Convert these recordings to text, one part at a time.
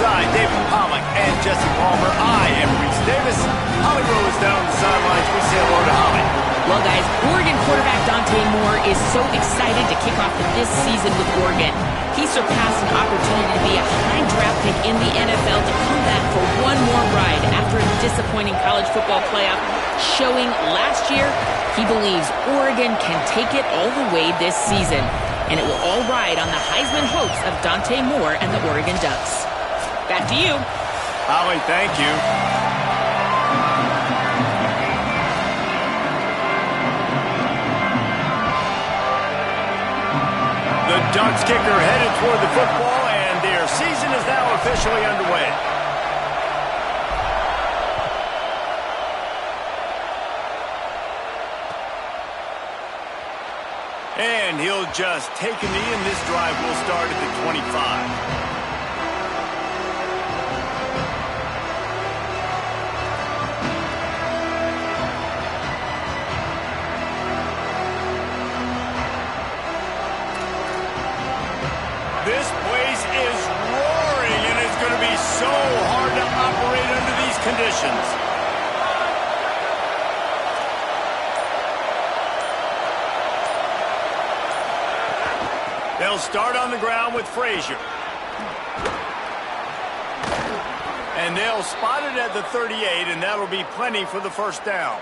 alongside David Pollack and Jesse Palmer, I am Reese Davis. Holly Rowe is down on the sidelines. We say hello to Holly. Well, guys, Oregon quarterback Dante Moore is so excited to kick off this season with Oregon. He surpassed an opportunity to be a high draft pick in the NFL to come back for one more ride after a disappointing college football playoff, showing last year he believes Oregon can take it all the way this season. And it will all ride on the Heisman hopes of Dante Moore and the Oregon Ducks. Back to you. Holly, thank you. The Ducks kicker headed toward the football, and their season is now officially underway. And he'll just take a knee, and this drive will start at the 25. This place is roaring, and it's going to be so hard to operate under these conditions. They'll start on the ground with Frazier. And they'll spot it at the 38, and that'll be plenty for the first down.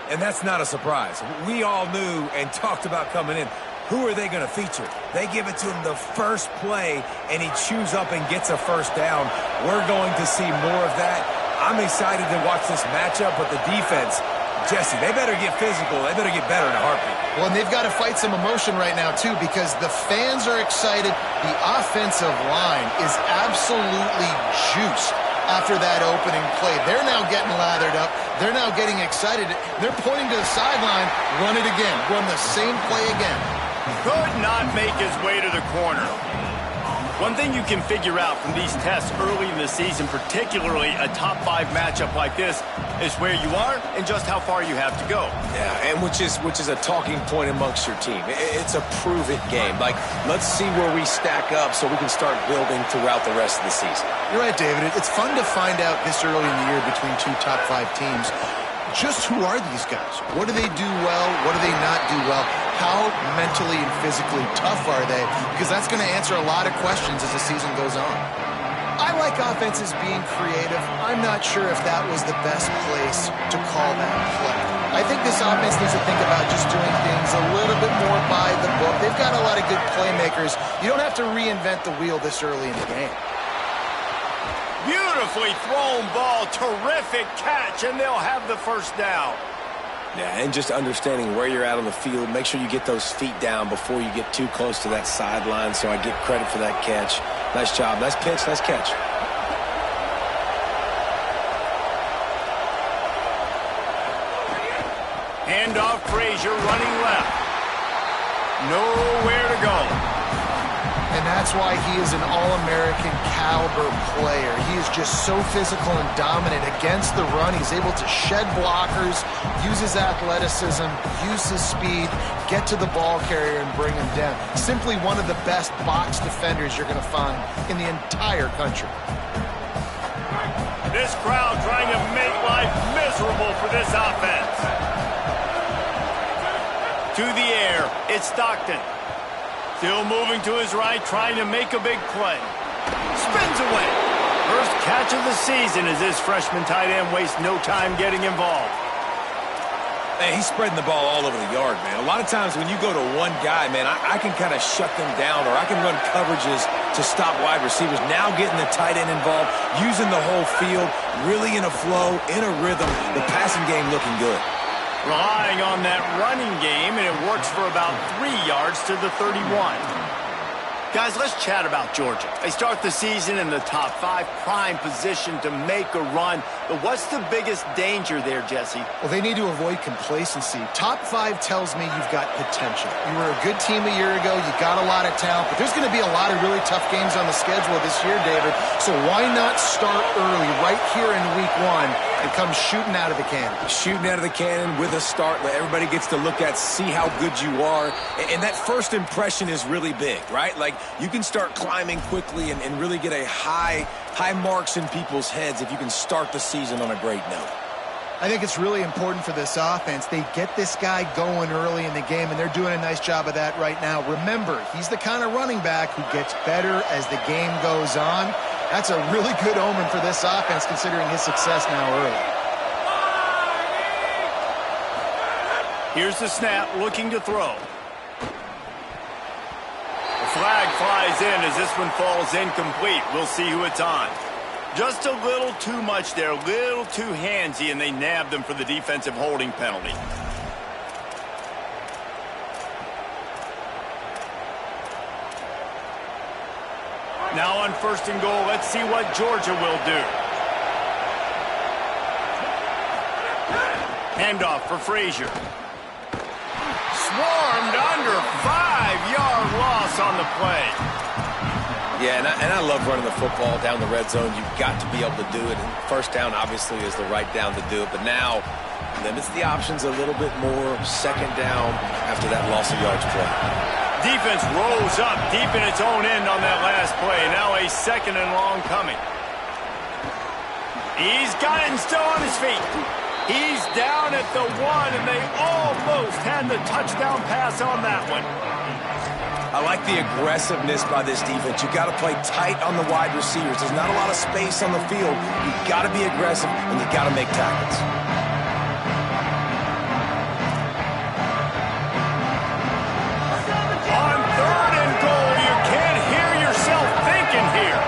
And that's not a surprise. We all knew and talked about coming in. Who are they going to feature? They give it to him the first play, and he chews up and gets a first down. We're going to see more of that. I'm excited to watch this matchup, but the defense, Jesse, they better get physical. They better get better in a heartbeat. Well, and they've got to fight some emotion right now, too, because the fans are excited. The offensive line is absolutely juiced after that opening play. They're now getting lathered up. They're now getting excited. They're pointing to the sideline. Run it again. Run the same play again. Could not make his way to the corner. One thing you can figure out from these tests early in the season, particularly a top-5 matchup like this, is where you are and just how far you have to go. Yeah, and which is a talking point amongst your team. It's a prove-it game. Like, let's see where we stack up so we can start building throughout the rest of the season. You're right, David. It's fun to find out this early in the year between two top-5 teams. Just who are these guys? What do they do well? What do they not do well? How mentally and physically tough are they? Because that's going to answer a lot of questions as the season goes on. I like offenses being creative. I'm not sure if that was the best place to call that play. I think this offense needs to think about just doing things a little bit more by the book. They've got a lot of good playmakers. You don't have to reinvent the wheel this early in the game. Beautifully thrown ball, terrific catch, and they'll have the first down. Yeah, and just understanding where you're at on the field, make sure you get those feet down before you get too close to that sideline, so I get credit for that catch. Nice job, nice pitch, nice catch. Handoff, Frazier running left. Nowhere to go. And that's why he is an All-American caliber player. He is just so physical and dominant against the run. He's able to shed blockers, use his athleticism, use his speed, get to the ball carrier and bring him down. Simply one of the best box defenders you're going to find in the entire country. This crowd trying to make life miserable for this offense. To the air, it's Stockton. Still moving to his right, trying to make a big play. Spins away. First catch of the season as this freshman tight end wastes no time getting involved. Hey, he's spreading the ball all over the yard, man. A lot of times when you go to one guy, man, I can kind of shut them down, or I can run coverages to stop wide receivers. Now getting the tight end involved, using the whole field, really in a flow, in a rhythm. The passing game looking good. Relying on that running game, and it works for about 3 yards to the 31. Guys, let's chat about Georgia. They start the season in the top 5, prime position to make a run. But what's the biggest danger there, Jesse? Well, they need to avoid complacency. Top 5 tells me you've got potential. You were a good team a year ago. You got a lot of talent. But there's going to be a lot of really tough games on the schedule this year, David. So why not start early, right here in week 1, and comes shooting out of the cannon. Shooting out of the cannon with a start. Everybody gets to look at, see how good you are. And that first impression is really big, right? Like, you can start climbing quickly and really get a high marks in people's heads if you can start the season on a great note. I think it's really important for this offense. They get this guy going early in the game, and they're doing a nice job of that right now. Remember, he's the kind of running back who gets better as the game goes on. That's a really good omen for this offense, considering his success now early. Here's the snap, looking to throw. The flag flies in as this one falls incomplete. We'll see who it's on. Just a little too much there, a little too handsy, and they nabbed them for the defensive holding penalty. Now on 1st and goal, let's see what Georgia will do. Handoff for Frazier. Swarmed under, 5-yard loss on the play. Yeah, and I love running the football down the red zone. You've got to be able to do it. And 1st down, obviously, is the right down to do it. But now, limits the options a little bit more. 2nd down after that loss of yards play. Defense rose up deep in its own end on that last play. Now a 2nd and long coming. He's got it and still on his feet. He's down at the 1, and they almost had the touchdown pass on that one. I like the aggressiveness by this defense. You've got to play tight on the wide receivers. There's not a lot of space on the field. You've got to be aggressive, and you've got to make tackles. On 3rd and goal, you can't hear yourself thinking here.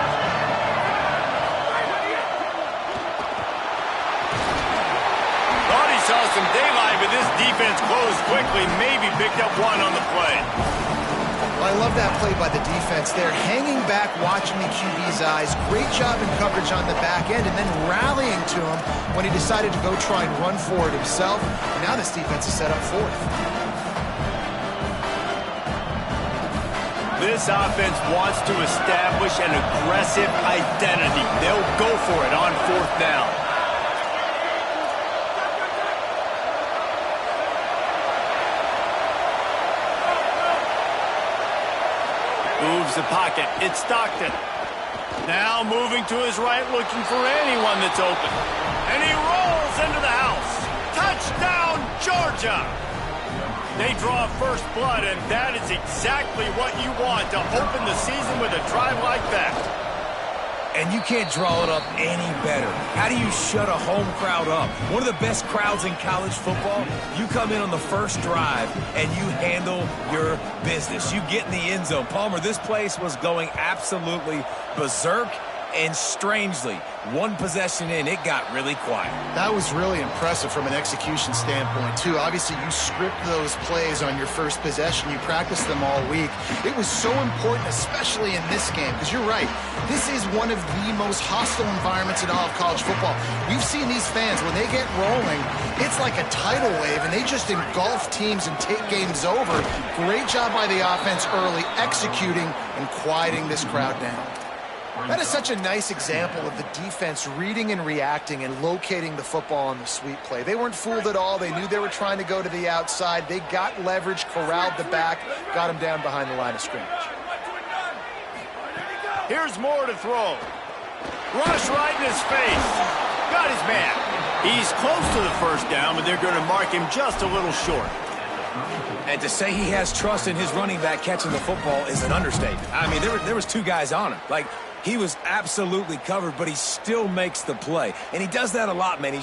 Thought he saw some daylight, but this defense closed quickly, maybe picked up 1 on the play. I love that play by the defense there. Hanging back, watching the QB's eyes. Great job in coverage on the back end, and then rallying to him when he decided to go try and run for it himself. And now this defense is set up 4th. This offense wants to establish an aggressive identity. They'll go for it on 4th down. Moves the pocket. It's Stockton. Now moving to his right, looking for anyone that's open. And he rolls into the house. Touchdown, Georgia! They draw first blood, and that is exactly what you want to open the season with a drive like that. And you can't draw it up any better. How do you shut a home crowd up? One of the best crowds in college football. You come in on the first drive, and you handle your business. You get in the end zone. Palmer, this place was going absolutely berserk, and strangely, 1 possession in, it got really quiet. That was really impressive from an execution standpoint, too. Obviously, you script those plays on your first possession. You practice them all week. It was so important, especially in this game, because you're right. This is one of the most hostile environments in all of college football. We've seen these fans, when they get rolling, it's like a tidal wave, and they just engulf teams and take games over. Great job by the offense early, executing and quieting this crowd down. That is such a nice example of the defense reading and reacting and locating the football on the sweep play. They weren't fooled at all. They knew they were trying to go to the outside. They got leverage, corralled the back, got him down behind the line of scrimmage. Here's Moore to throw. Rush right in his face. Got his man. He's close to the 1st down, but they're going to mark him just a little short. And to say he has trust in his running back catching the football is an understatement. I mean, there was 2 guys on him. Like, he was absolutely covered, but he still makes the play. And he does that a lot, man.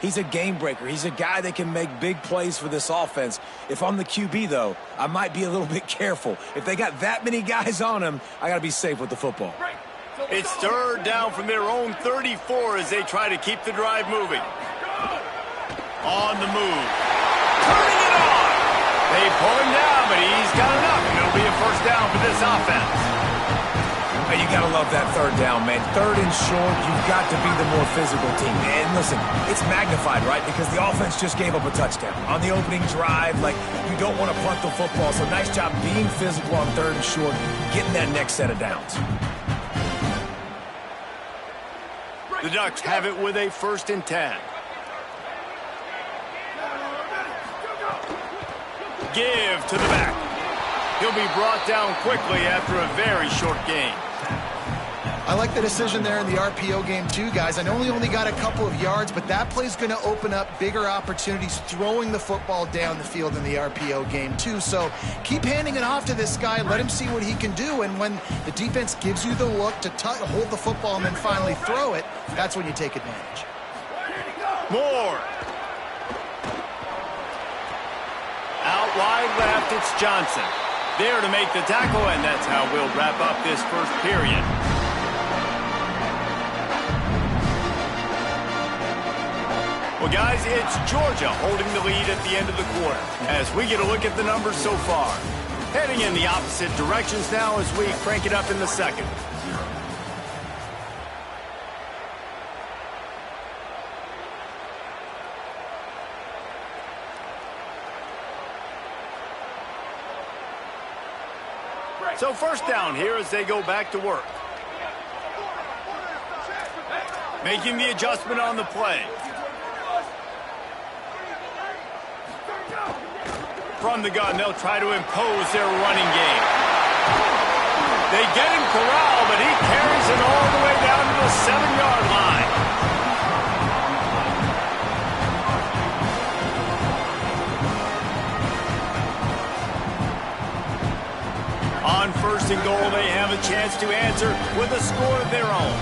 He's a game breaker. He's a guy that can make big plays for this offense. If I'm the QB, though, I might be a little bit careful. If they got that many guys on him, I got to be safe with the football. It's 3rd down from their own 34 as they try to keep the drive moving. On the move. Turning it on. They pull him down, but he's got enough, and it'll be a 1st down for this offense. You got to love that 3rd down, man. 3rd and short, you've got to be the more physical team. And listen, it's magnified, right? Because the offense just gave up a touchdown. On the opening drive, like, you don't want to punt the football. So nice job being physical on 3rd and short, getting that next set of downs. The Ducks have it with a 1st and 10. Give to the back. He'll be brought down quickly after a very short game. I like the decision there in the RPO game too, guys. I know he only got a couple of yards, but that play's going to open up bigger opportunities throwing the football down the field in the RPO game too. So keep handing it off to this guy. Let him see what he can do. And when the defense gives you the look to hold the football and then finally throw it, that's when you take advantage. Moore. Out wide left, it's Johnson. There to make the tackle, and that's how we'll wrap up this first period. Well, guys, it's Georgia holding the lead at the end of the quarter as we get a look at the numbers so far. Heading in the opposite directions now as we crank it up in the second. So 1st down here as they go back to work. Making the adjustment on the play. From the gun, they'll try to impose their running game. They get him corralled, but he carries it all the way down to the 7-yard line. On 1st and goal, they have a chance to answer with a score of their own.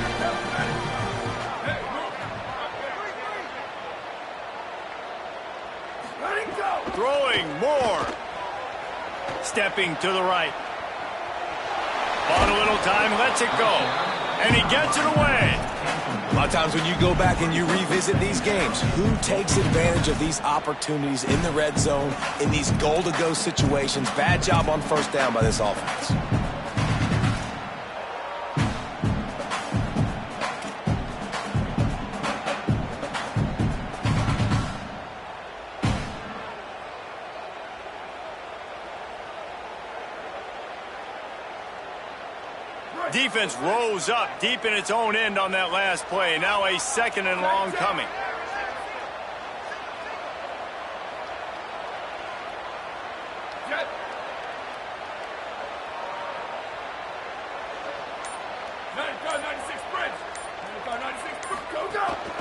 Throwing Moore. Stepping to the right. On a little time, lets it go. And he gets it away. A lot of times when you go back and you revisit these games, who takes advantage of these opportunities in the red zone, in these goal-to-go situations? Bad job on 1st down by this offense. Defense rose up deep in its own end on that last play. Now a 2nd and long coming.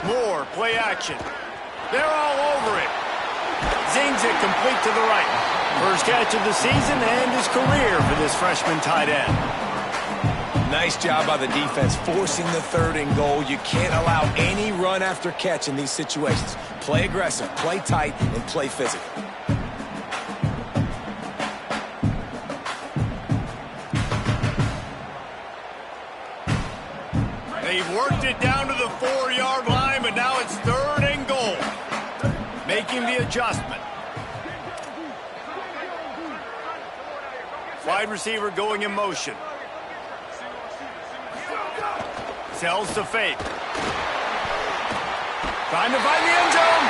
Moore, play action. They're all over it. Zings it complete to the right. First catch of the season and his career for this freshman tight end. Nice job by the defense forcing the 3rd and goal. You can't allow any run after catch in these situations. Play aggressive, play tight, and play physical. They've worked it down to the 4-yard line, but now it's 3rd and goal. Making the adjustment. Wide receiver going in motion. Tells to fake. Trying to find the end zone.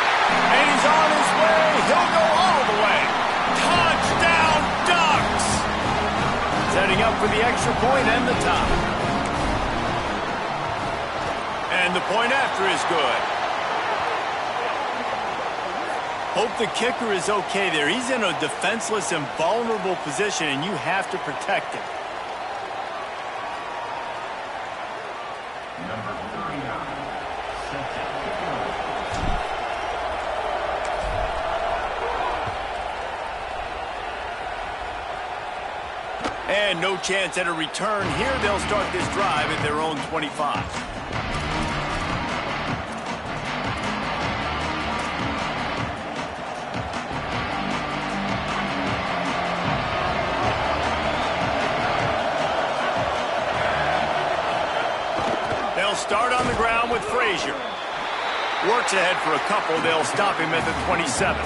And he's on his way. He'll go all the way. Touchdown, Ducks! Setting up for the extra point and the tie. And the point after is good. Hope the kicker is okay there. He's in a defenseless and vulnerable position, and you have to protect him. And no chance at a return here. They'll start this drive at their own 25. They'll start on the ground with Frazier. Works ahead for a couple. They'll stop him at the 27.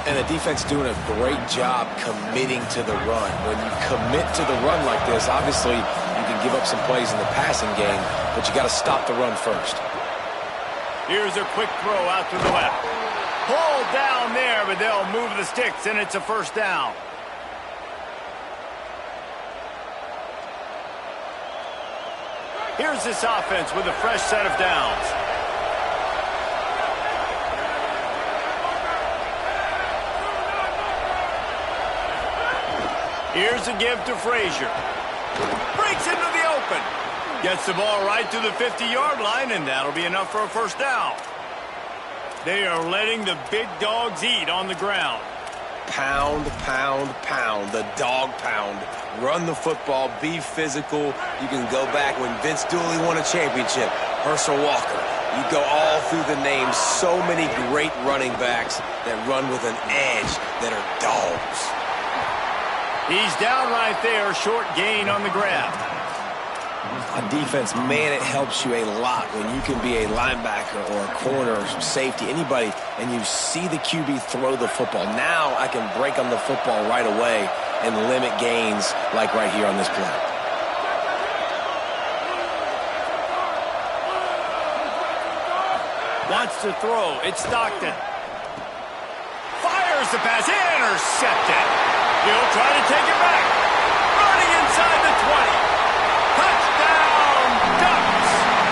And the defense doing a great job committing to the run. When you commit to the run like this, obviously you can give up some plays in the passing game, but you got to stop the run first. Here's a quick throw out to the left. Pulled down there, but they'll move the sticks, and it's a 1st down. Here's this offense with a fresh set of downs. Here's a give to Frazier. Breaks into the open. Gets the ball right to the 50-yard line, and that'll be enough for a first down. They are letting the big dogs eat on the ground. Pound, pound, pound. The dog pound. Run the football. Be physical. You can go back when Vince Dooley won a championship. Herschel Walker. You go all through the names. So many great running backs that run with an edge that are dogs. He's down right there. Short gain on the grab. On defense, man, it helps you a lot when you can be a linebacker or a corner or safety, anybody, and you see the QB throw the football. Now I can break on the football right away and limit gains like right here on this play. Wants to throw. It's Stockton. Fires the pass. Intercepted. He'll try to take it back. Running inside the 20. Touchdown, Ducks!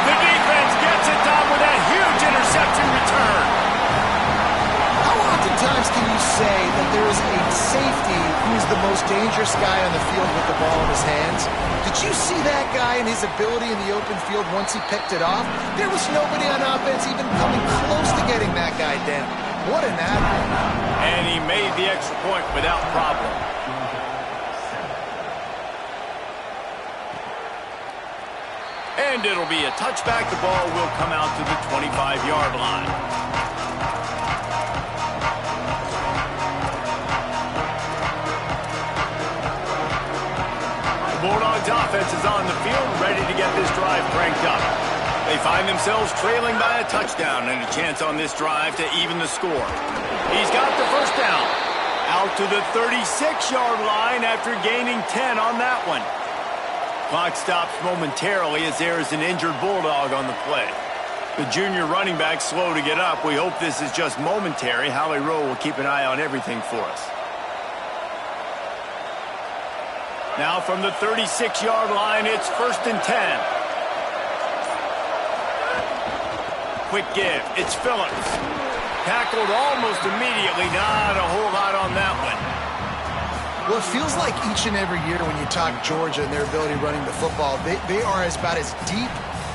The defense gets it done with that huge interception return. How oftentimes can you say that there is a safety who is the most dangerous guy on the field with the ball in his hands? Did you see that guy and his ability in the open field once he picked it off? There was nobody on offense even coming close to getting that guy down. What an athlete. And he made the extra point without problem. And it'll be a touchback. The ball will come out to the 25-yard line. The Bulldogs offense is on the field, ready to get this drive cranked up. They find themselves trailing by a touchdown and a chance on this drive to even the score. He's got the first down. Out to the 36-yard line after gaining 10 on that one. Clock stops momentarily as there is an injured Bulldog on the play. The junior running back slow to get up. We hope this is just momentary. Howie Rowe will keep an eye on everything for us. Now from the 36-yard line, it's 1st and 10. Quick give. It's Phillips. Tackled almost immediately. Not a whole lot on that one. Well, it feels like each and every year when you talk Georgia and their ability running the football, they are about as deep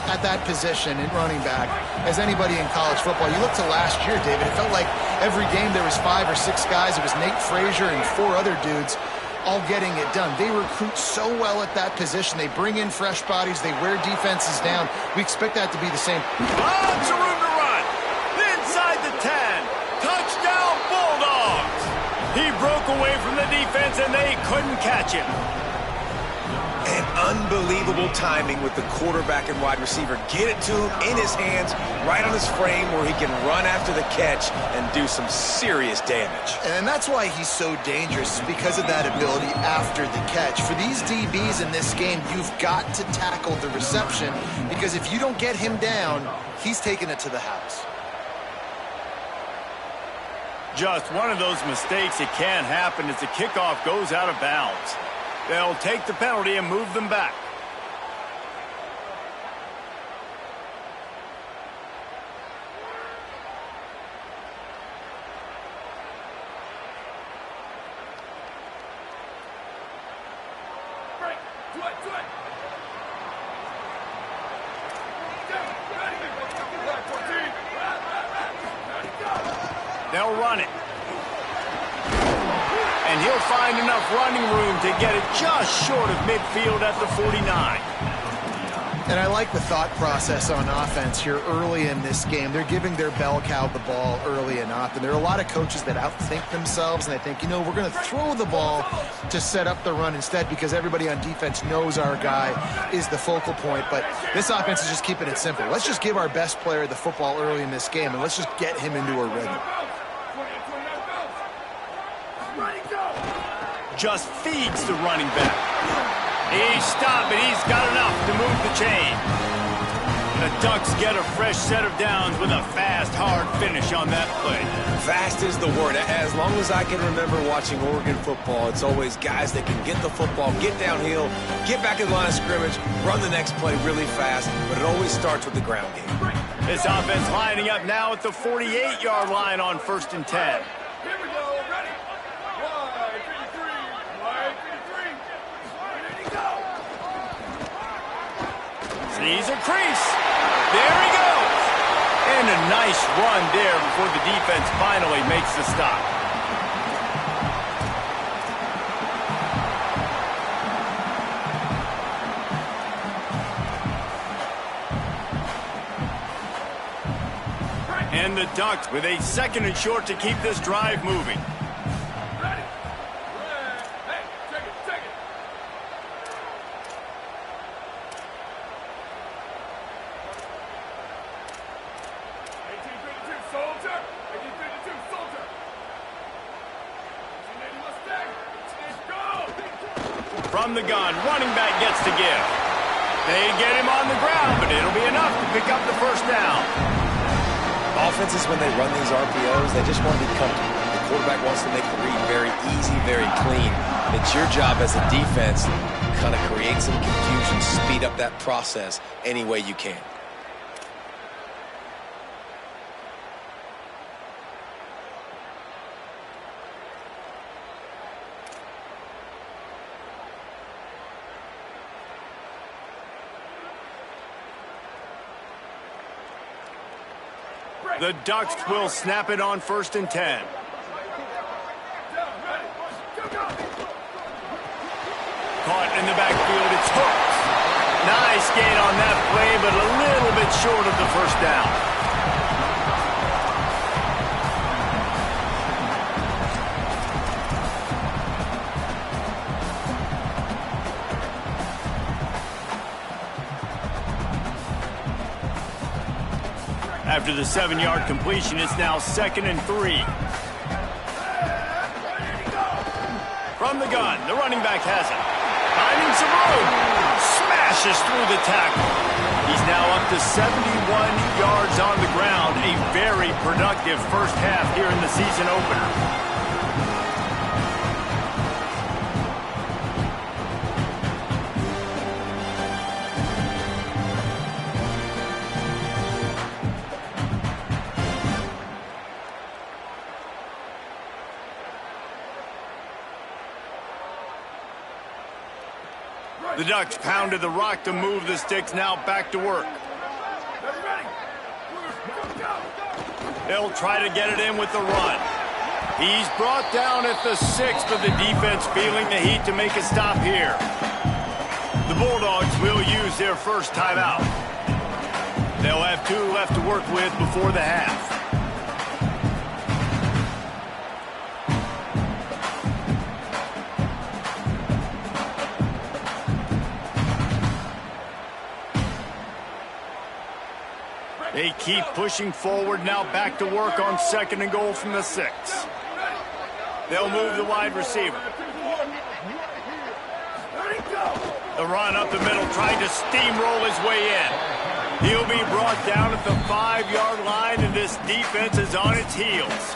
at that position in running back as anybody in college football. You look to last year, David, it felt like every game there was 5 or 6 guys. It was Nate Frazier and 4 other dudes all getting it done. They recruit so well at that position. They bring in fresh bodies. They wear defenses down. We expect that to be the same. Lots of room to run. Inside the 10. Touchdown, Bulldogs. He broke away from the defense, and they couldn't catch him. And unbelievable timing with the quarterback and wide receiver. Get it to him in his hands, right on his frame where he can run after the catch and do some serious damage. And that's why he's so dangerous, because of that ability after the catch. For these DBs in this game, you've got to tackle the reception, because if you don't get him down, he's taking it to the house. Just one of those mistakes that can happen as the kickoff goes out of bounds. They'll take the penalty and move them back. They'll run it. And he'll find enough running room to get it just short of midfield at the 49. And I like the thought process on offense here early in this game. They're giving their bell cow the ball early and often. There are a lot of coaches that outthink themselves, and they think, you know, we're going to throw the ball to set up the run instead because everybody on defense knows our guy is the focal point. But this offense is just keeping it simple. Let's just give our best player the football early in this game, and let's just get him into a rhythm. Just feeds the running back. He's stopped, but he's got enough to move the chain. The Ducks get a fresh set of downs with a fast, hard finish on that play. Fast is the word. As long as I can remember watching Oregon football, it's always guys that can get the football, get downhill, get back in line of scrimmage, run the next play really fast, but it always starts with the ground game. This offense lining up now at the 48-yard line on 1st and 10. Here we go. Ready? 1, 2, 3. 1, 2, 3. Sees a crease. There he goes. And a nice run there before the defense finally makes the stop. And the Ducks with a 2nd and short to keep this drive moving. Ready? Hey, take it, take it. 1852, soldier. 1852, soldier. 1880 Mustang. Let's go. From the gun, running back gets to give. They get him on the ground, but it'll be enough to pick up the 1st down. Offenses, when they run these RPOs, they just want to be comfortable. The quarterback wants to make the read very easy, very clean. It's your job as a defense to kind of create some confusion, speed up that process any way you can. The Ducks will snap it on 1st and 10. Down, ready. Go. Caught in the backfield, it's hooked. Nice gain on that play, but a little bit short of the 1st down. After the 7-yard completion, it's now 2nd and 3. From the gun, the running back has it. Finding some room. Smashes through the tackle. He's now up to 71 yards on the ground. A very productive 1st half here in the season opener. The Ducks pounded the rock to move the sticks, now back to work. They'll try to get it in with the run. He's brought down at the 6, but the defense feeling the heat to make a stop here. The Bulldogs will use their 1st timeout. They'll have 2 left to work with before the half. They keep pushing forward, now back to work on 2nd and goal from the 6. They'll move the wide receiver. The run up the middle, trying to steamroll his way in. He'll be brought down at the 5-yard line, and this defense is on its heels.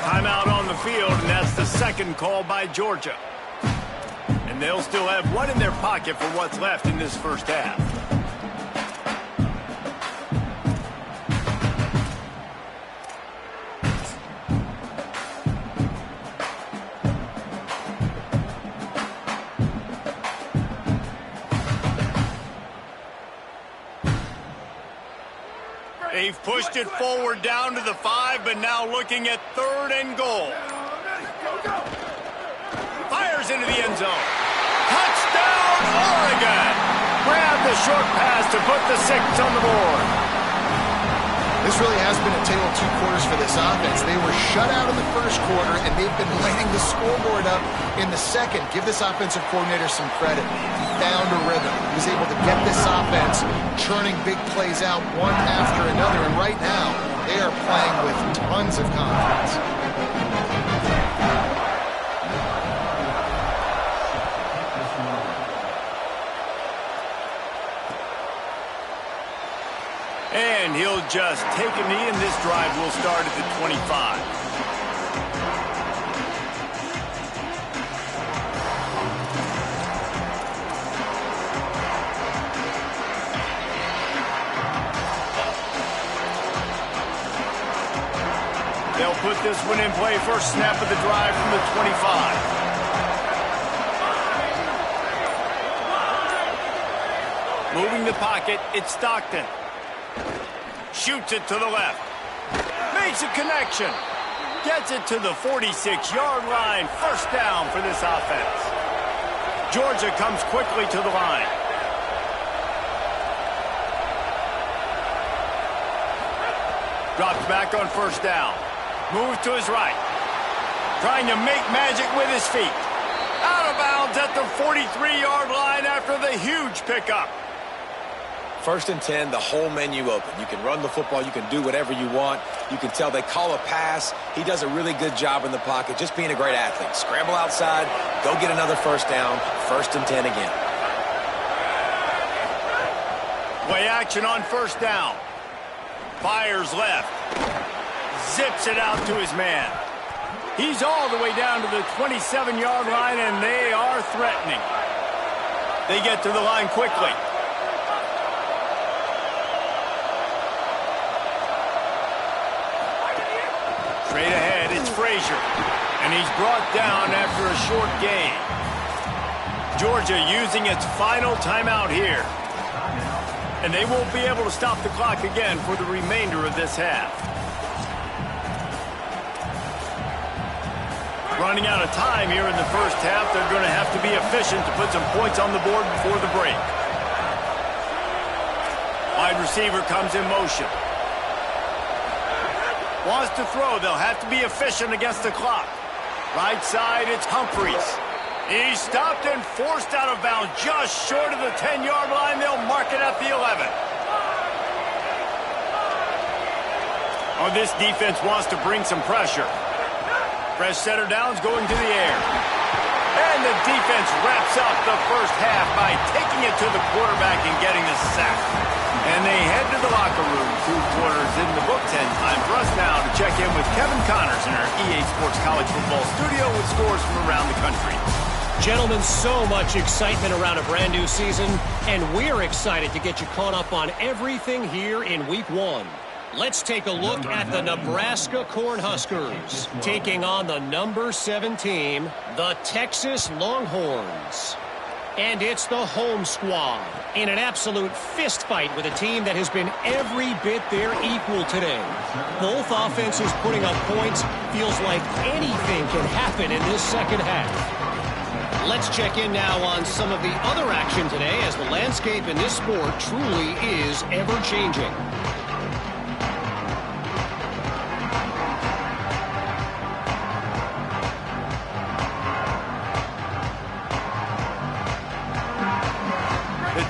Timeout on the field, and that's the 2nd call by Georgia. And they'll still have 1 in their pocket for what's left in this 1st half. They've pushed it forward down to the 5, but now looking at 3rd and goal. Fires into the end zone. Touchdown, Oregon! Grab the short pass to put the 6 on the board. This really has been a tale of 2 quarters for this offense. They were shut out in the 1st quarter, and they've been lighting the scoreboard up in the 2nd. Give this offensive coordinator some credit. He found a rhythm. He was able to get this offense churning big plays out one after another, and right now, they are playing with tons of confidence. and he'll just take a knee, and this drive will start at the 25. They'll put this one in play. First snap of the drive from the 25. Moving the pocket, it's Stockton. Shoots it to the left. Makes a connection. Gets it to the 46-yard line. First down for this offense. Georgia comes quickly to the line. Drops back on first down. Moves to his right. Trying to make magic with his feet. Out of bounds at the 43-yard line after the huge pickup. First and 10, the whole menu open. You can run the football. You can do whatever you want. You can tell they call a pass. He does a really good job in the pocket, just being a great athlete. Scramble outside, go get another first down. First and 10 again. Play action on first down. Fires left. Zips it out to his man. He's all the way down to the 27-yard line, and they are threatening. They get to the line quickly. Straight ahead, it's Frazier. And he's brought down after a short gain. Georgia using its final timeout here. And they won't be able to stop the clock again for the remainder of this half. Running out of time here in the first half. They're going to have to be efficient to put some points on the board before the break. Wide receiver comes in motion. Wants to throw. They'll have to be efficient against the clock. Right side, it's Humphreys. He's stopped and forced out of bounds just short of the 10-yard line. They'll mark it at the 11. Oh, this defense wants to bring some pressure. Fresh setter downs going to the air. And the defense wraps up the first half by taking it to the quarterback and getting the sack. And they head to the locker room. 2 quarters in the books, and time for us now to check in with Kevin Connors in our EA Sports College Football studio with scores from around the country. Gentlemen, so much excitement around a brand new season, and we're excited to get you caught up on everything here in Week 1. Let's take a look at the Nebraska Cornhuskers taking on the number 7 team, the Texas Longhorns. And it's the home squad in an absolute fist fight with a team that has been every bit their equal today. Both offenses putting up points. Feels like anything can happen in this second half. Let's check in now on some of the other action today, as the landscape in this sport truly is ever-changing.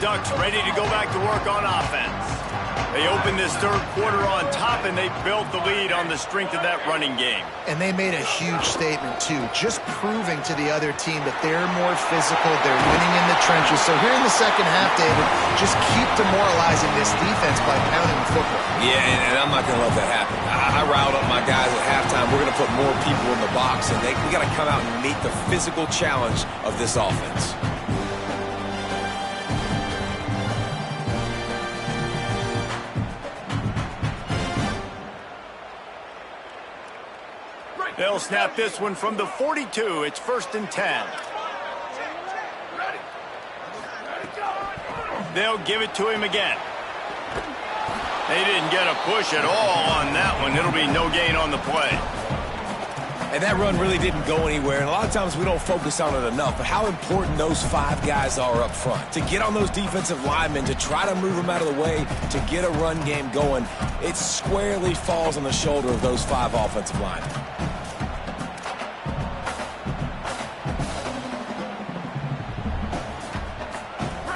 Ducks ready to go back to work on offense. They opened this third quarter on top, and they built the lead on the strength of that running game. And they made a huge statement, too, just proving to the other team that they're more physical, they're winning in the trenches. So here in the second half, David, just keep demoralizing this defense by pounding the football. Yeah, and I'm not going to let that happen. I riled up my guys at halftime. We're going to put more people in the box, and we got to come out and meet the physical challenge of this offense. They'll snap this one from the 42. It's first and 10. They'll give it to him again. They didn't get a push at all on that one. It'll be no gain on the play. And that run really didn't go anywhere. And a lot of times we don't focus on it enough. But how important those 5 guys are up front. To get on those defensive linemen, to try to move them out of the way, to get a run game going, it squarely falls on the shoulder of those 5 offensive linemen.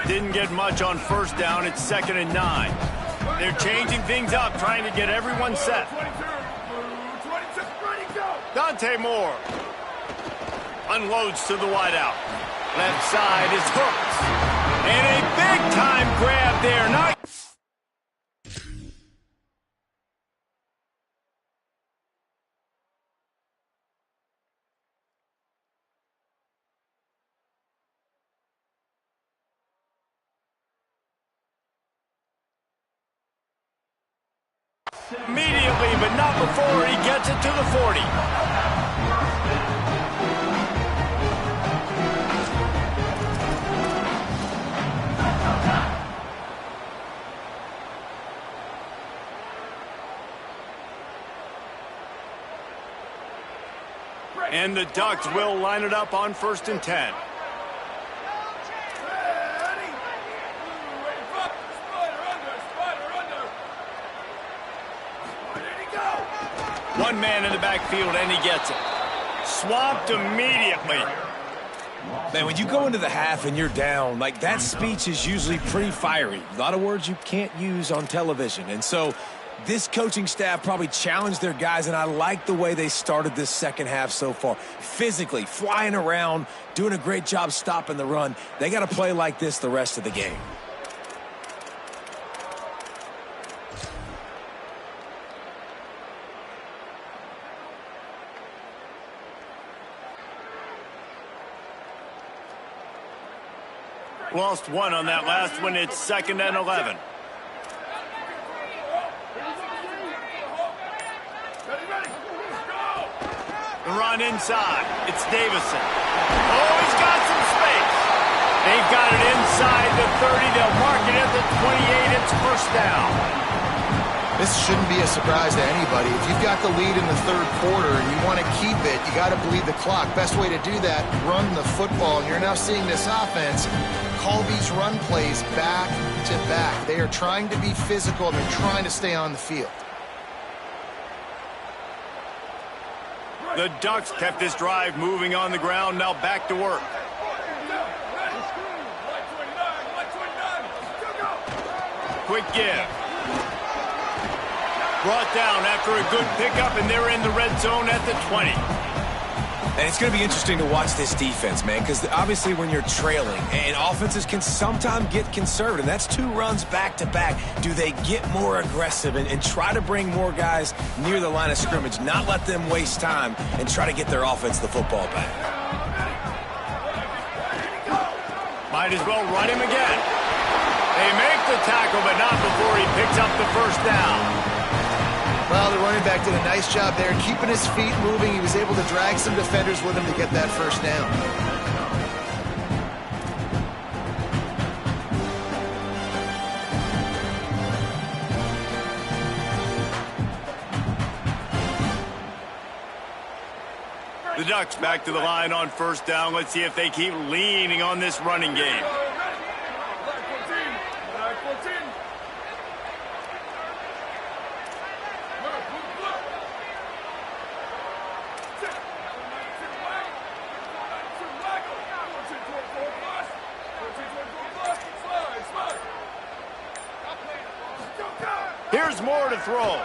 Didn't get much on first down. It's second and 9. They're changing things up, trying to get everyone set. Dante Moore unloads to the wideout. Left side is hooked. And a big-time grab there. Nice. Immediately, but not before he gets it to the 40. And the Ducks will line it up on 1st and 10. One man in the backfield, and he gets it. Swamped immediately. Man, when you go into the half and you're down, like, that speech is usually pretty fiery. A lot of words you can't use on television. And so this coaching staff probably challenged their guys, and I like the way they started this second half so far. Physically, flying around, doing a great job stopping the run. They got to play like this the rest of the game. Lost one on that last one. It's 2nd and 11. The run inside. It's Davison. Oh, he's got some space. They've got it inside the 30. They'll mark it at the 28. It's 1st down. This shouldn't be a surprise to anybody. If you've got the lead in the 3rd quarter and you want to keep it, you got to bleed the clock. Best way to do that, run the football. And you're now seeing this offense call these run plays back to back. They are trying to be physical, and they're trying to stay on the field. The Ducks kept this drive moving on the ground. Now back to work. Quick give. Brought down after a good pickup, and they're in the red zone at the 20. And it's going to be interesting to watch this defense, man, because obviously when you're trailing, and offenses can sometimes get conservative. That's 2 runs back-to-back. Do they get more aggressive and try to bring more guys near the line of scrimmage, not let them waste time, and try to get their offense the football back? Might as well run him again. They make the tackle, but not before he picks up the 1st down. Well, the running back did a nice job there, keeping his feet moving. He was able to drag some defenders with him to get that 1st down. The Ducks back to the line on 1st down. Let's see if they keep leaning on this running game. Here's more to throw.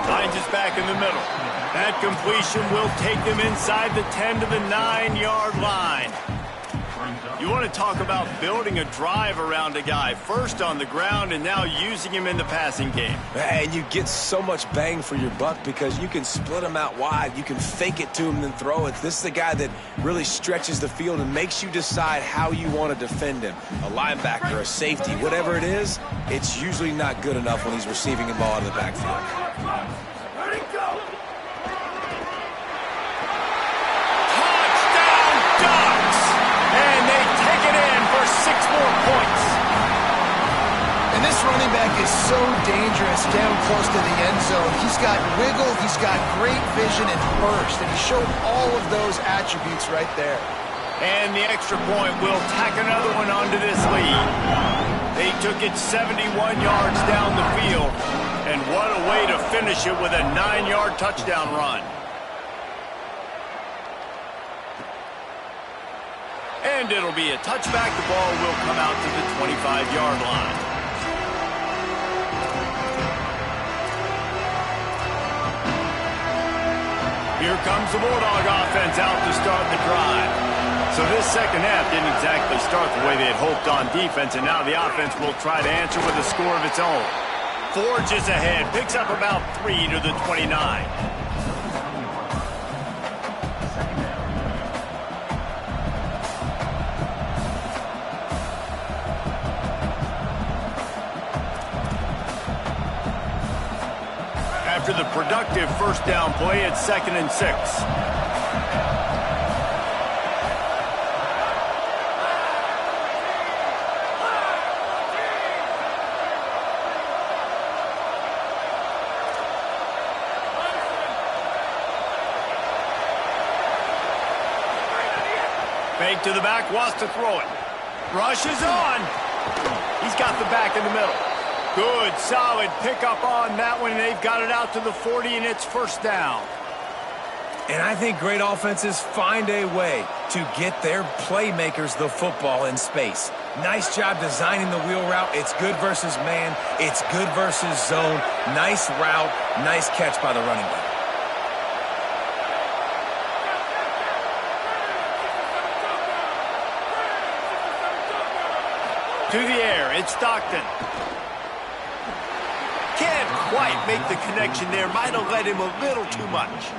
Finds his back in the middle. That completion will take them inside the 10 to the 9-yard line. You want to talk about building a drive around a guy. First on the ground and now using him in the passing game. And you get so much bang for your buck because you can split him out wide. You can fake it to him and then throw it. This is the guy that really stretches the field and makes you decide how you want to defend him. A linebacker, a safety, whatever it is, it's usually not good enough when he's receiving the ball out of the backfield. Points. And this running back is so dangerous down close to the end zone. He's got wiggle, he's got great vision and burst, and he showed all of those attributes right there. And the extra point will tack another one onto this lead. They took it 71 yards down the field, and what a way to finish it with a 9-yard touchdown run. And it'll be a touchback. The ball will come out to the 25-yard line. Here comes the Bulldog offense out to start the drive. So this second half didn't exactly start the way they had hoped on defense, and now the offense will try to answer with a score of its own. Forges ahead, picks up about 3 to the 29. productive first down play at 2nd and 6. Fake to the back, wants to throw it. Rush is on. He's got the back in the middle. Good, solid pickup on that one. They've got it out to the 40, and it's first down. And I think great offenses find a way to get their playmakers the football in space. Nice job designing the wheel route. It's good versus man. It's good versus zone. Nice route. Nice catch by the running back. To the air, it's Stockton. Can't quite make the connection there. Might have led him a little too much.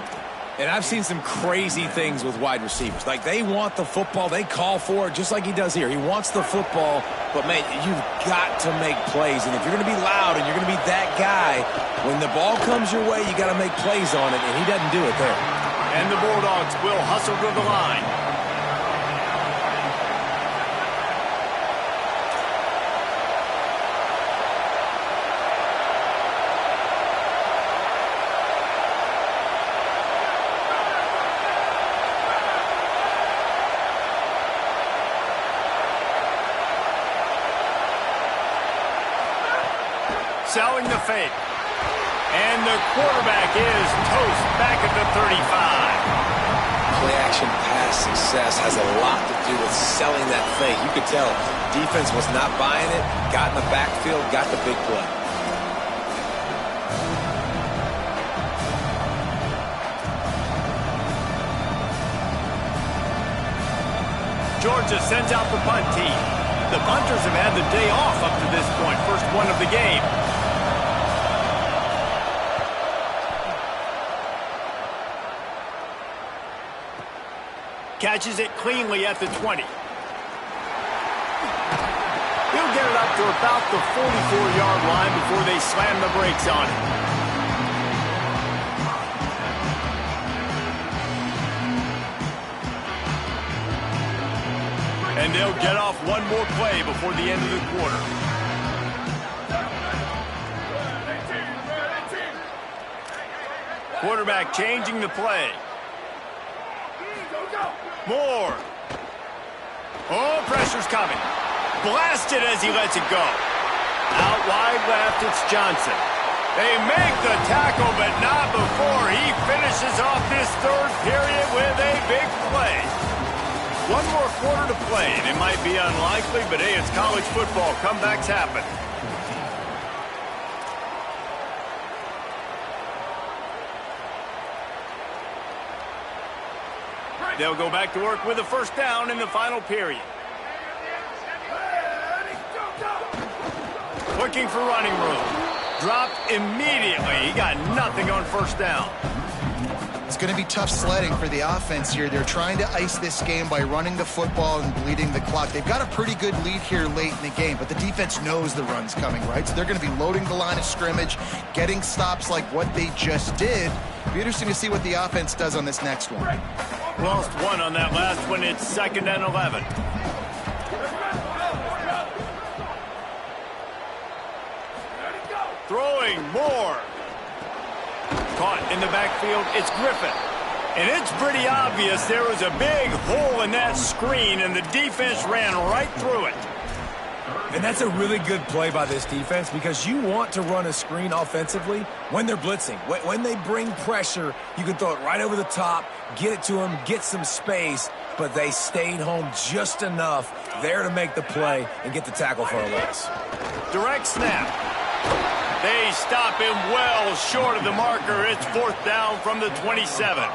And I've seen some crazy things with wide receivers. Like, they want the football. They call for it just like he does here. He wants the football, but, man, you've got to make plays. And if you're going to be loud and you're going to be that guy, when the ball comes your way, you got to make plays on it, and he doesn't do it there. And the Bulldogs will hustle to the line. Selling the fake. And the quarterback is toast back at the 35. Play-action pass success has a lot to do with selling that fake. You could tell defense was not buying it, got in the backfield, got the big play. Georgia sends out the punt team. The punters have had the day off up to this point. First one of the game. Catches it cleanly at the 20. He'll get it up to about the 44-yard line before they slam the brakes on it. And they'll get off one more play before the end of the quarter. Quarterback changing the play. Moore. Oh, pressure's coming. Blasted as he lets it go. Out wide left, it's Johnson. They make the tackle, but not before he finishes off this third period with a big play. One more quarter to play, and it might be unlikely, but hey, it's college football. Comebacks happen. They'll go back to work with a first down in the final period. Looking for running room. Dropped immediately. He got nothing on first down. It's going to be tough sledding for the offense here. They're trying to ice this game by running the football and bleeding the clock. They've got a pretty good lead here late in the game, but the defense knows the run's coming, right? So they're going to be loading the line of scrimmage, getting stops like what they just did. Be interesting to see what the offense does on this next one. Lost one on that last one. It's 2nd and 11. Throwing more. Caught in the backfield. It's Griffin. And it's pretty obvious there was a big hole in that screen, and the defense ran right through it. And that's a really good play by this defense because you want to run a screen offensively when they're blitzing. When they bring pressure, you can throw it right over the top, get it to them, get some space, but they stayed home just enough there to make the play and get the tackle for a loss. Direct snap. They stop him well short of the marker. It's 4th down from the 27.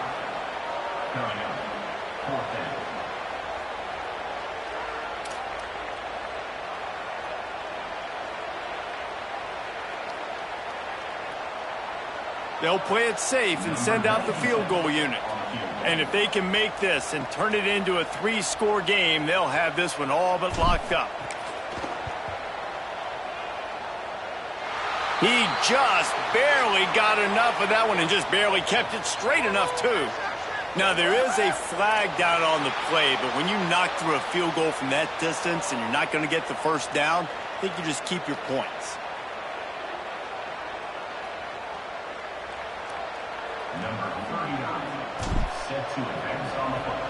They'll play it safe and send out the field goal unit. And if they can make this and turn it into a 3-score game, they'll have this one all but locked up. He just barely got enough of that one and just barely kept it straight enough, too. Now, there is a flag down on the play, but when you knock through a field goal from that distance and you're not going to get the first down, I think you just keep your points. Number 39, set to advance on the football.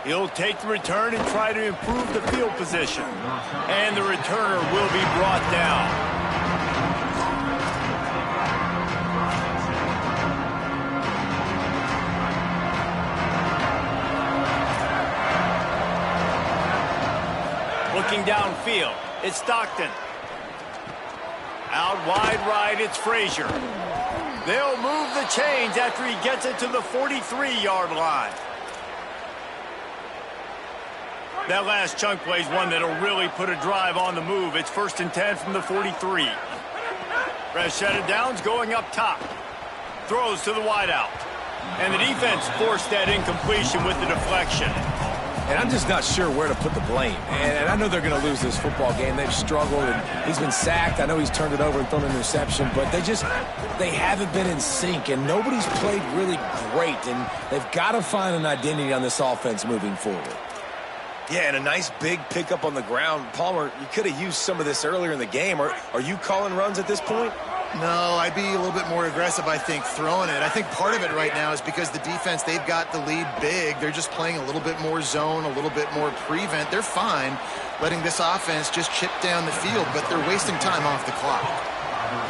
He'll take the return and try to improve the field position. And the returner will be brought down. Looking downfield, it's Stockton. Out wide right, it's Frazier. They'll move the chains after he gets it to the 43-yard line. That last chunk play is one that'll really put a drive on the move. It's 1st and 10 from the 43. Rashad Downs going up top. Throws to the wideout. And the defense forced that incompletion with the deflection. And I'm just not sure where to put the blame. And I know they're going to lose this football game. They've struggled, and he's been sacked. I know he's turned it over and thrown an interception, but they haven't been in sync, and nobody's played really great. And they've got to find an identity on this offense moving forward. Yeah, and a nice big pickup on the ground. Palmer, you could have used some of this earlier in the game. Are you calling runs at this point? No, I'd be a little bit more aggressive, I think, throwing it. I think part of it right now is because the defense, they've got the lead big. They're just playing a little bit more zone, a little bit more prevent. They're fine letting this offense just chip down the field, but they're wasting time off the clock.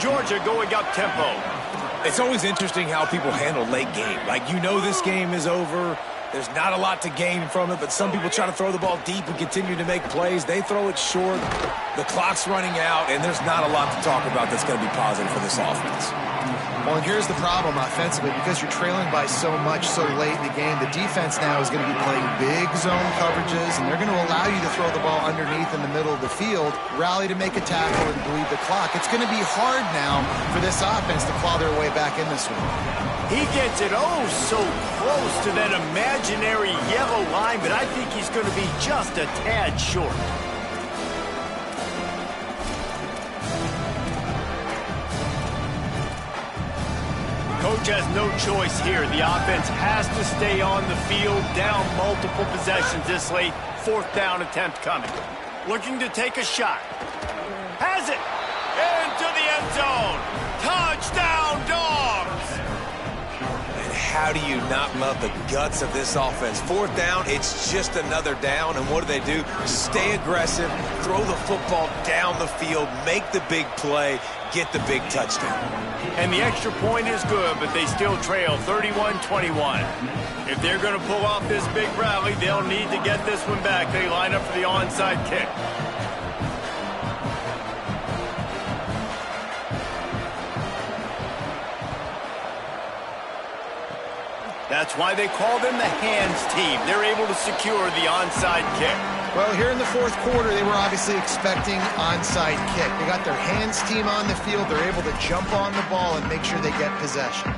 Georgia going up tempo. It's always interesting how people handle late game. Like, you know this game is over. There's not a lot to gain from it, but some people try to throw the ball deep and continue to make plays. They throw it short. The clock's running out, and there's not a lot to talk about that's going to be positive for this offense. Well, and here's the problem offensively. Because you're trailing by so much so late in the game, the defense now is going to be playing big zone coverages, and they're going to allow you to throw the ball underneath in the middle of the field, rally to make a tackle, and bleed the clock. It's going to be hard now for this offense to claw their way back in this one. He gets it so close to that imaginary yellow line, but I think he's going to be just a tad short. Coach has no choice here. The offense has to stay on the field, down multiple possessions this late. 4th down attempt coming. Looking to take a shot. Has it! Into the end zone! Touchdown, Dogs! And how do you not love the guts of this offense? 4th down, it's just another down, and what do? Stay aggressive, throw the football down the field, make the big play, get the big touchdown. And the extra point is good, but they still trail 31-21. If they're going to pull off this big rally, they'll need to get this one back. They line up for the onside kick. That's why they call them the hands team. They're able to secure the onside kick. Well, here in the 4th quarter, they were obviously expecting onside kick. They got their hands team on the field. They're able to jump on the ball and make sure they get possession.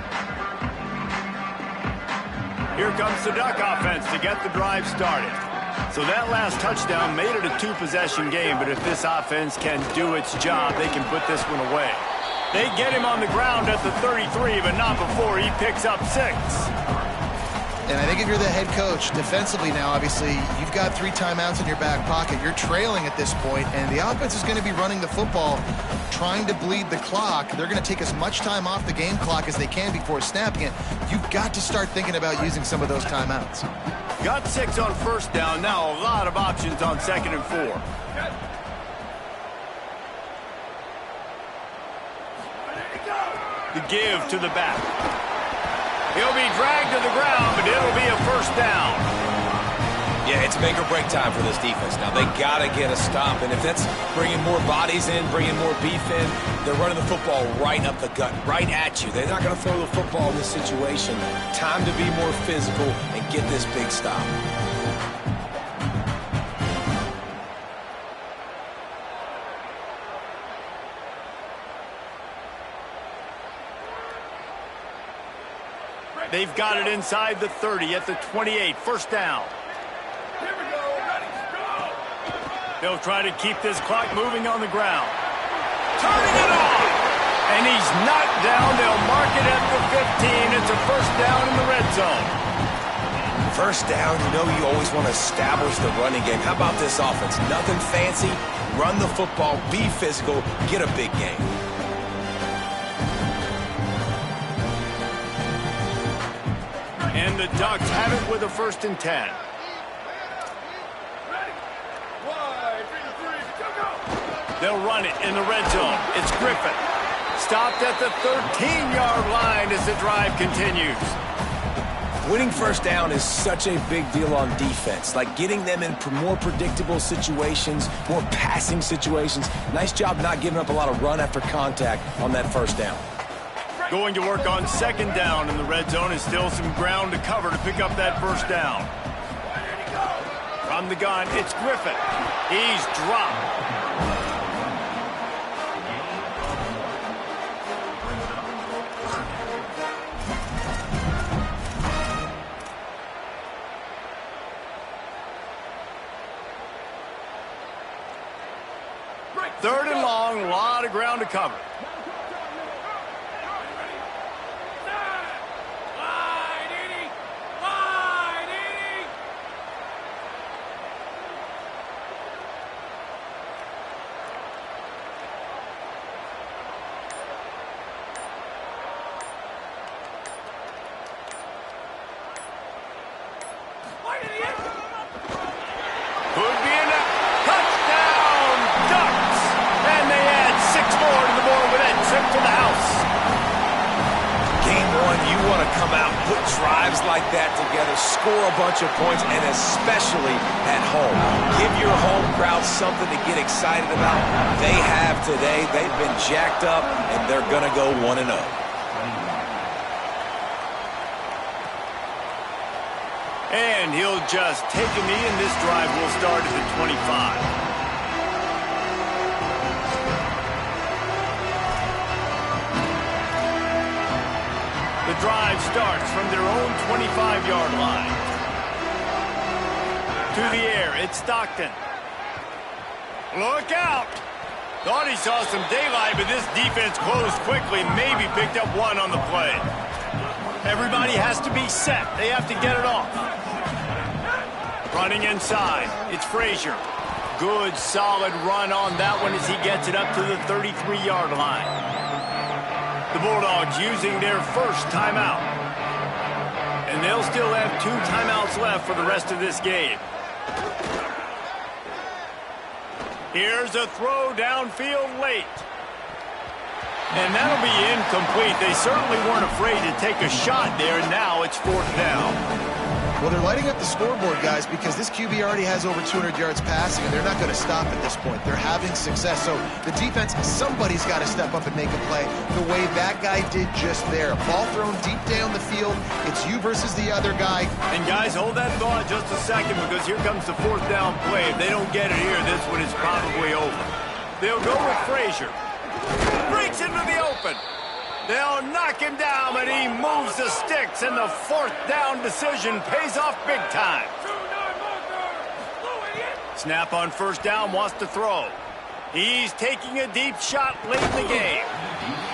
Here comes the Duck offense to get the drive started. So that last touchdown made it a 2-possession game, but if this offense can do its job, they can put this one away. They get him on the ground at the 33, but not before he picks up 6. And I think if you're the head coach, defensively now, obviously, you've got 3 timeouts in your back pocket. You're trailing at this point, and the offense is going to be running the football, trying to bleed the clock. They're going to take as much time off the game clock as they can before snapping it. You've got to start thinking about using some of those timeouts. Got 6 on 1st down. Now a lot of options on 2nd and 4. The give to the back. He'll be dragged to the ground, but it'll be a 1st down. Yeah, it's make or break time for this defense now. They got to get a stop, and if that's bringing more bodies in, bringing more beef in, they're running the football right up the gut, right at you. They're not going to throw the football in this situation. Time to be more physical and get this big stop. They've got it inside the 30 at the 28. 1st down. Here we go. Ready, go. They'll try to keep this clock moving on the ground. Turning it on! And he's knocked down. They'll mark it at the 15. It's a first down in the red zone. First down, you know you always want to establish the running game. How about this offense? Nothing fancy. Run the football, be physical, get a big game. And the Ducks have it with a 1st and 10. They'll run it in the red zone. It's Griffin. Stopped at the 13-yard line as the drive continues. Winning first down is such a big deal on defense. Like getting them in more predictable situations, more passing situations. Nice job not giving up a lot of run after contact on that first down. Going to work on 2nd down in the red zone is still some ground to cover to pick up that first down. From the gun, it's Griffin. He's dropped. Third and long, a lot of ground to cover. Could be enough. Touchdown, Ducks! And they add 6 more to the board with that trip to the house. Game 1, you want to come out, put drives like that together, score a bunch of points, and especially at home. Give your home crowd something to get excited about. They have today. They've been jacked up, and they're going to go 1-0. And he'll just take a knee, and this drive will start at the 25. The drive starts from their own 25-yard line. To the air, it's Stockton. Look out! Thought he saw some daylight, but this defense closed quickly, maybe picked up one on the play. Everybody has to be set. They have to get it off. Running inside, it's Frazier. Good, solid run on that one as he gets it up to the 33-yard line. The Bulldogs using their first timeout. And they'll still have 2 timeouts left for the rest of this game. Here's a throw downfield late. And that'll be incomplete. They certainly weren't afraid to take a shot there, and now it's 4th down. Well, they're lighting up the scoreboard, guys, because this QB already has over 200 yards passing, and they're not going to stop at this point. They're having success. So the defense, somebody's got to step up and make a play the way that guy did just there. Ball thrown deep down the field. It's you versus the other guy. And, guys, hold that thought just a second, because here comes the 4th down play. If they don't get it here, this one is probably over. They'll go with Frazier. Breaks into the open. They'll knock him down, but he moves the sticks, and the 4th down decision pays off big time. Snap on 1st down, wants to throw. He's taking a deep shot late in the game.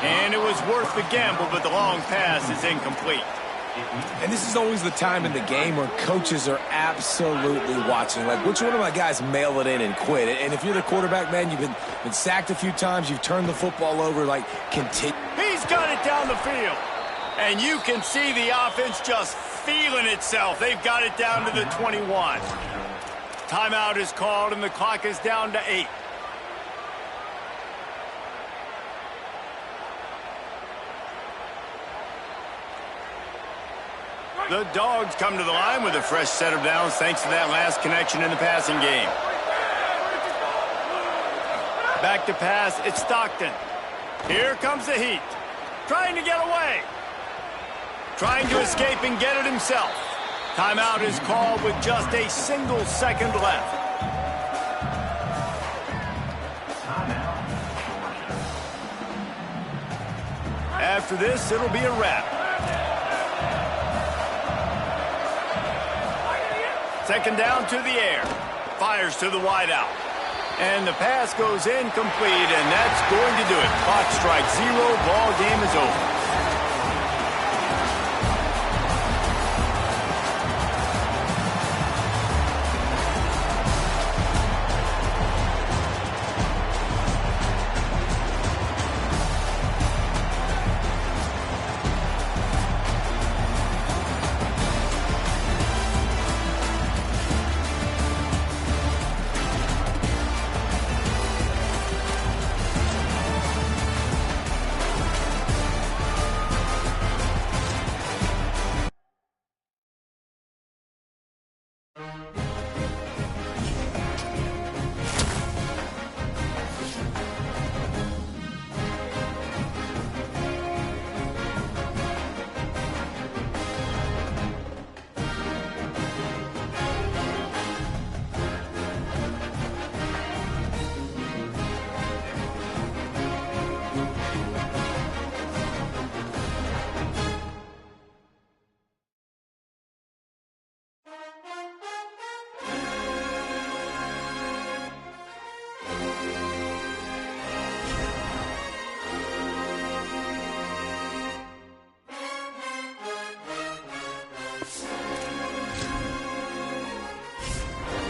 And it was worth the gamble, but the long pass is incomplete. And this is always the time in the game where coaches are absolutely watching. Like, which one of my guys mail it in and quit? And if you're the quarterback, man, you've been sacked a few times, you've turned the football over, like, continue. He's got it down the field. And you can see the offense just feeling itself. They've got it down to the 21. Timeout is called, and the clock is down to 8. The Dogs come to the line with a fresh set of downs thanks to that last connection in the passing game. Back to pass, it's Stockton. Here comes the heat. Trying to get away. Trying to escape and get it himself. Timeout is called with just a single second left. After this, it'll be a wrap. Second down to the air. Fires to the wideout. And the pass goes incomplete, and that's going to do it. Clock strikes 0. Ball game is over.